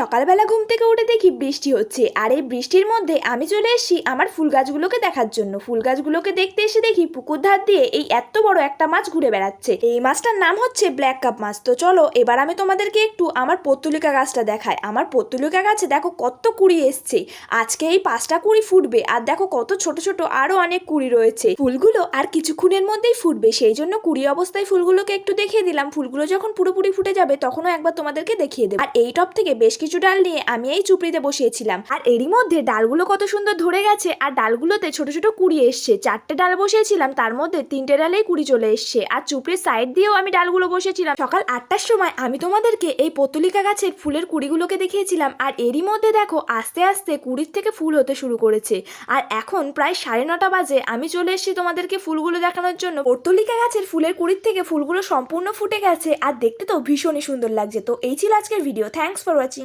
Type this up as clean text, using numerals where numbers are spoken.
সকালবেলা ঘুম থেকে উঠে দেখি বৃষ্টি হচ্ছে, আর এই বৃষ্টির মধ্যে আমি চলে এসেছি আমার ফুল গাছগুলোকে দেখার জন্য। ফুল গাছগুলোকে দেখতে এসে দেখি পুকুর ধার দিয়ে এই এত বড় একটা মাছ ঘুরে বেড়াচ্ছে। এই মাছটার নাম হচ্ছে ব্ল্যাক কাপ মাছ। তো চলো এবার আমি তোমাদেরকে একটু আমার পত্তুলিকা গাছটা দেখাই। আমার পত্তুলিকা গাছে দেখো কত কুড়ি এসছে। আজকে এই 5টা কুড়ি ফুটবে, আর দেখো কত ছোট ছোট আরো অনেক কুড়ি রয়েছে। ফুলগুলো আর কিছুক্ষণের মধ্যেই ফুটবে, সেই জন্য কুড়ি অবস্থায় ফুলগুলোকে একটু দেখিয়ে দিলাম। ফুলগুলো যখন পুরোপুরি ফুটে যাবে তখনও একবার তোমাদেরকে দেখিয়ে দেবো। আর এই টব থেকে বেশ কিছু ডাল নিয়ে আমি এই চুপড়িতে বসিয়েছিলাম, আর এরই মধ্যে ডালগুলো কত সুন্দর ধরে গেছে, আর ডালগুলোতে ছোট ছোট কুড়ি এসছে। 4টে ডাল বসিয়েছিলাম, তার মধ্যে 3টে ডালেই কুড়ি চলে এসছে। আর চুপড়ির সাইড দিয়েও আমি ডালগুলো বসিয়েছিলাম। সকাল 8টার সময় আমি তোমাদেরকে এই পত্তলিকা গাছের ফুলের কুড়িগুলোকে দেখিয়েছিলাম, আর এরই মধ্যে দেখো আস্তে আস্তে কুড়ির থেকে ফুল হতে শুরু করেছে। আর এখন প্রায় 9:30 বাজে, আমি চলে এসেছি তোমাদেরকে ফুলগুলো দেখানোর জন্য। পত্তলিকা গাছের ফুলের কুড়ির থেকে ফুলগুলো সম্পূর্ণ ফুটে গেছে, আর দেখতে তো ভীষণই সুন্দর লাগছে। তো এই ছিল আজকের ভিডিও। Thanks for watching.